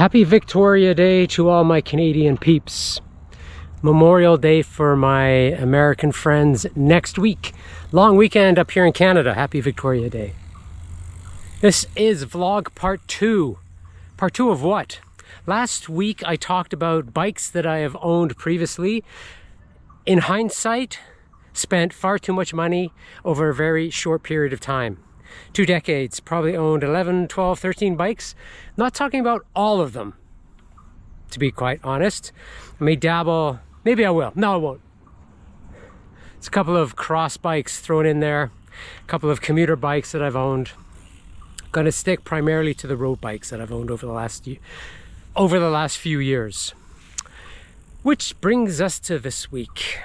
Happy Victoria Day to all my Canadian peeps. Memorial Day for my American friends next week. Long weekend up here in Canada. Happy Victoria Day. This is vlog part 2. Part 2 of what? Last week I talked about bikes that I have owned previously. In hindsight, spent far too much money over a very short period of time. 2 decades, probably owned 11, 12, 13 bikes. Not talking about all of them, to be quite honest. I may dabble, maybe I will. No, I won't. It's a couple of cross bikes thrown in there, a couple of commuter bikes that I've owned. Gonna stick primarily to the road bikes that I've owned over the last few years. Which brings us to this week.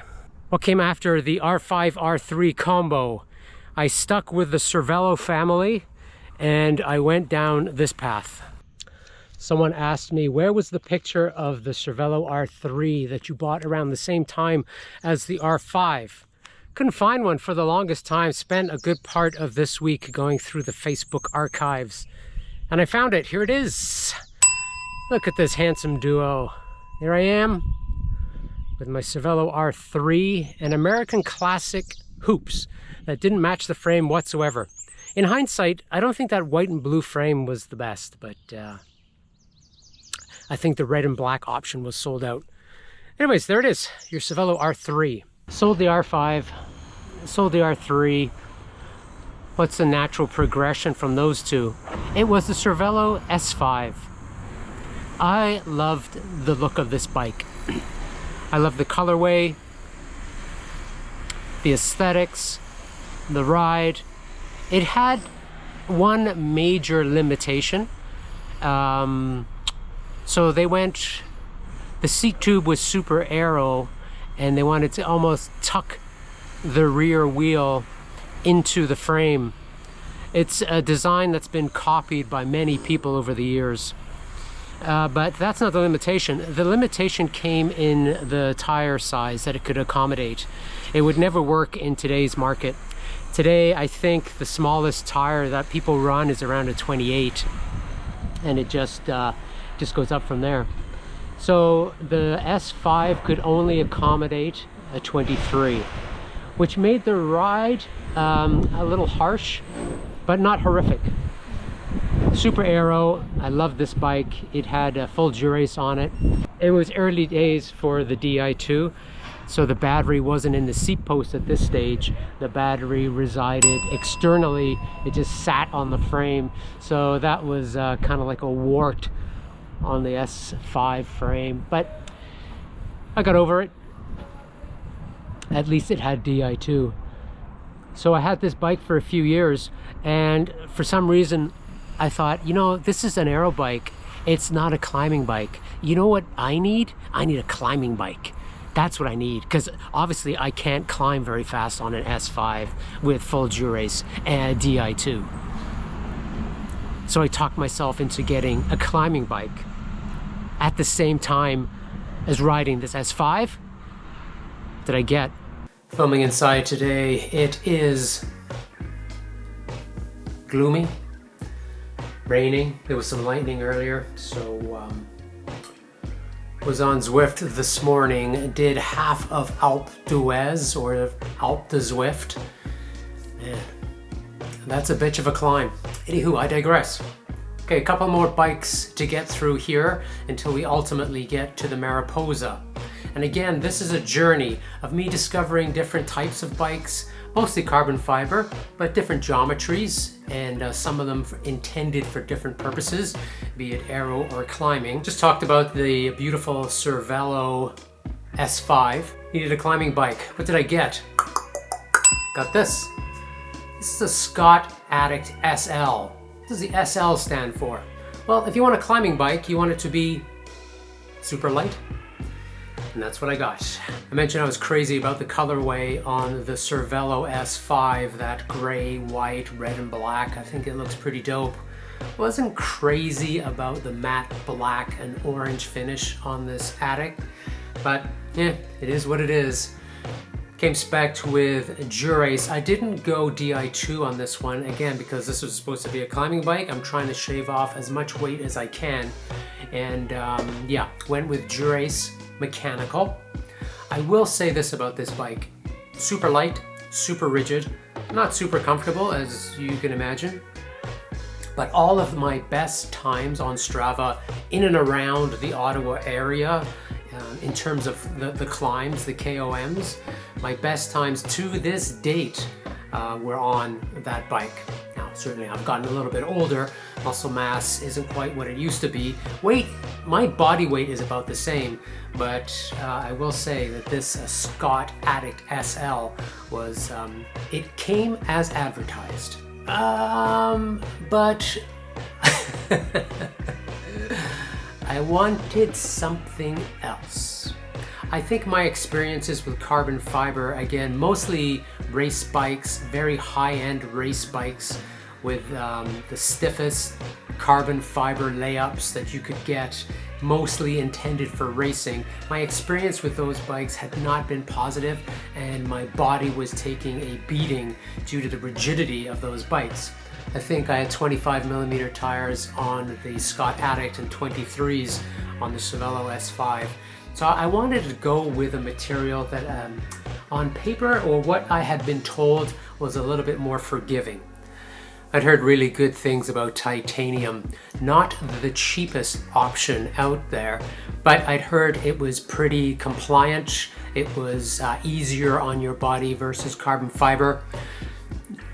What came after the R5, R3 combo? I stuck with the Cervelo family and I went down this path. Someone asked me, where was the picture of the Cervelo R3 that you bought around the same time as the R5? Couldn't find one for the longest time. Spent a good part of this week going through the Facebook archives. And I found it. Here it is. Look at this handsome duo. Here I am with my Cervelo R3 and American Classic hoops that didn't match the frame whatsoever. In hindsight, I don't think that white and blue frame was the best, but I think the red and black option was sold out. Anyways, there it is, your Cervelo R3. Sold the R5, sold the R3. What's the natural progression from those two? It was the Cervelo S5. I loved the look of this bike. I love the colorway, the aesthetics, the ride. It had one major limitation. So the seat tube was super aero and they wanted to almost tuck the rear wheel into the frame. It's a design that's been copied by many people over the years. But that's not the limitation. The limitation came in the tire size that it could accommodate. It would never work in today's market. Today, I think the smallest tire that people run is around a 28, and it just goes up from there. So the S5 could only accommodate a 23, which made the ride a little harsh, but not horrific. Super aero. I love this bike. It had a full Dura-Ace on it. It was early days for the Di2, so the battery wasn't in the seat post at this stage. The battery resided externally. It just sat on the frame, so that was kind of like a wart on the S5 frame, but I got over it. At least it had Di2. So I had this bike for a few years, and for some reason I thought, you know, this is an aero bike. It's not a climbing bike. You know what I need? I need a climbing bike. That's what I need, because obviously I can't climb very fast on an S5 with full Dura-Ace and Di2. So I talked myself into getting a climbing bike at the same time as riding this S5 that I get. Filming inside today, it is gloomy, raining. There was some lightning earlier, so was on Zwift this morning, did half of Alpe d'Huez or Alpe de Zwift. Man, that's a bitch of a climb. Anywho, I digress. Okay, a couple more bikes to get through here until we ultimately get to the Mariposa. And again, this is a journey of me discovering different types of bikes, mostly carbon fiber, but different geometries, and some of them intended for different purposes, be it aero or climbing. Just talked about the beautiful Cervelo S5. Needed a climbing bike. What did I get? Got this. This is a Scott Addict SL. What does the SL stand for? Well, if you want a climbing bike, you want it to be super light. And that's what I got. I mentioned I was crazy about the colorway on the Cervelo S5, that gray, white, red, and black. I think it looks pretty dope. Wasn't crazy about the matte black and orange finish on this Addict, but yeah, it is what it is. Came spec'd with Dura-Ace. I didn't go Di2 on this one, again, because this was supposed to be a climbing bike. I'm trying to shave off as much weight as I can. And yeah, went with Dura-Ace mechanical. I will say this about this bike: super light, super rigid, not super comfortable as you can imagine. But all of my best times on Strava in and around the Ottawa area, in terms of the climbs, the KOMs, my best times to this date were on that bike. Now, certainly I've gotten a little bit older, muscle mass isn't quite what it used to be. Weight, my body weight is about the same, but I will say that this Scott Addict SL was, it came as advertised. But I wanted something else. I think my experiences with carbon fiber, again, mostly race bikes, very high-end race bikes with the stiffest carbon fiber layups that you could get, mostly intended for racing. My experience with those bikes had not been positive, and my body was taking a beating due to the rigidity of those bikes. I think I had 25mm tires on the Scott Addict and 23s on the Cervelo S5. So I wanted to go with a material that on paper, or what I had been told, was a little bit more forgiving. I'd heard really good things about titanium, not the cheapest option out there, but I'd heard it was pretty compliant. It was easier on your body versus carbon fiber.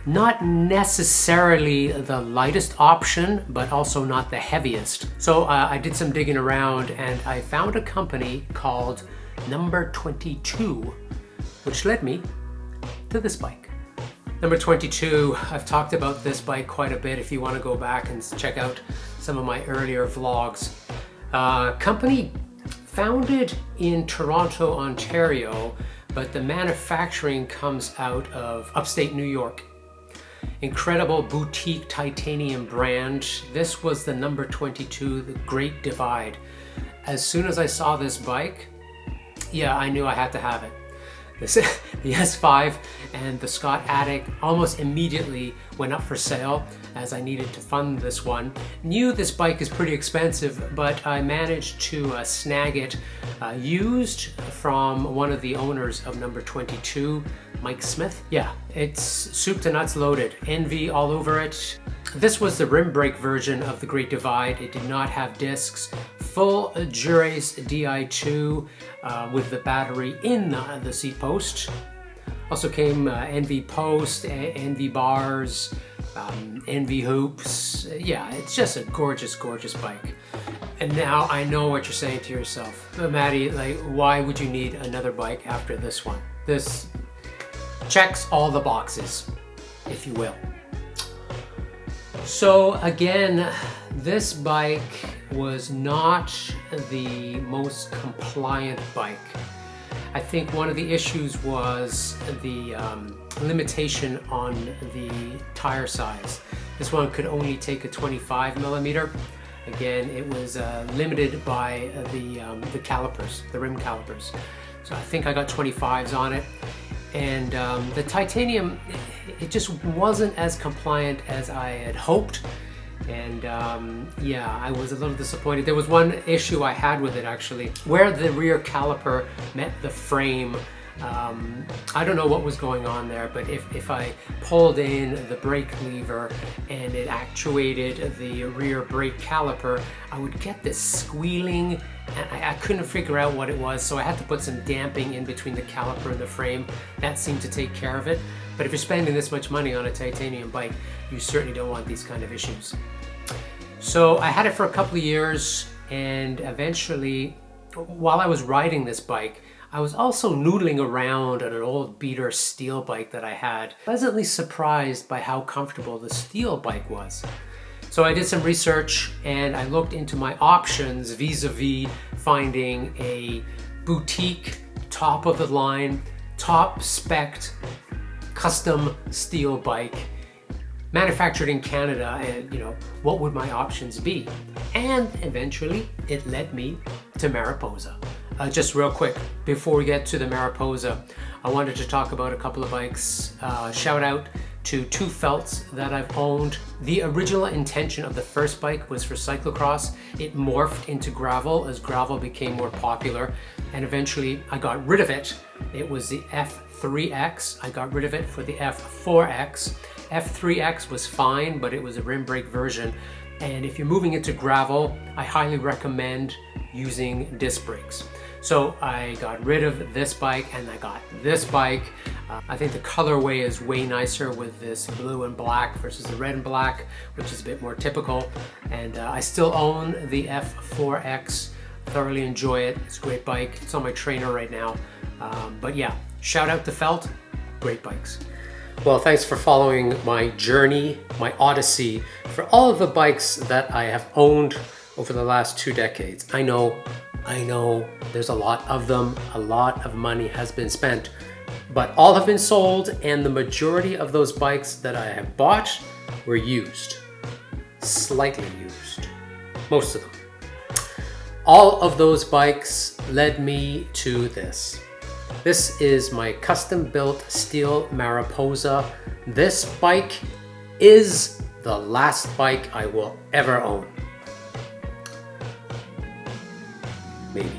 Not necessarily the lightest option, but also not the heaviest. So I did some digging around and I found a company called Number 22, which led me to this bike. Number 22, I've talked about this bike quite a bit if you want to go back and check out some of my earlier vlogs. Company founded in Toronto, Ontario, but the manufacturing comes out of upstate New York. Incredible boutique titanium brand. This was the Number 22, the Great Divide. As soon as I saw this bike, yeah, I knew I had to have it. The S5 and the Scott Addict almost immediately went up for sale as I needed to fund this one. Knew this bike is pretty expensive, but I managed to snag it used from one of the owners of Number 22, Mike Smith. Yeah, it's soup to nuts loaded, Envy all over it. This was the rim brake version of the Great Divide. It did not have discs. Full Dura-Ace Di2 with the battery in the seat post. Also came Envy post, Envy bars, Envy hoops. Yeah, it's just a gorgeous, gorgeous bike. And now I know what you're saying to yourself. Maddie, like, why would you need another bike after this one? This checks all the boxes, if you will. So again, this bike was not the most compliant bike. I think one of the issues was the limitation on the tire size. This one could only take a 25mm. Again, it was limited by the calipers, the rim calipers. So I think I got 25s on it. And the titanium, it just wasn't as compliant as I had hoped. And yeah, I was a little disappointed. There was one issue I had with it actually, where the rear caliper met the frame. I don't know what was going on there, but if I pulled in the brake lever and it actuated the rear brake caliper, I would get this squealing, and I couldn't figure out what it was, so I had to put some damping in between the caliper and the frame. That seemed to take care of it. But if you're spending this much money on a titanium bike, you certainly don't want these kind of issues. So I had it for a couple of years, and eventually, while I was riding this bike, I was also noodling around on an old beater steel bike that I had. Pleasantly surprised by how comfortable the steel bike was. So I did some research and I looked into my options vis-a-vis finding a boutique, top of the line, top spec, custom steel bike manufactured in Canada, and what would my options be? And eventually it led me to Mariposa. Just real quick, before we get to the Mariposa, I wanted to talk about a couple of bikes. Shout out to two felts that I've owned. The original intention of the first bike was for cyclocross. It morphed into gravel as gravel became more popular, and eventually I got rid of it. It was the F3X. I got rid of it for the F4X. F3X was fine, but it was a rim brake version. And if you're moving into gravel, I highly recommend using disc brakes. So I got rid of this bike and I got this bike. I think the colorway is way nicer with this blue and black versus the red and black, which is a bit more typical. And I still own the F4X. Thoroughly enjoy it. It's a great bike. It's on my trainer right now. But yeah, shout out to Felt. Great bikes. Well, thanks for following my journey, my odyssey, for all of the bikes that I have owned over the last 2 decades. I know, there's a lot of them, a lot of money has been spent, but all have been sold, and the majority of those bikes that I have bought were used, slightly used, most of them. All of those bikes led me to this. This is my custom-built steel Mariposa. This bike is the last bike I will ever own. Maybe.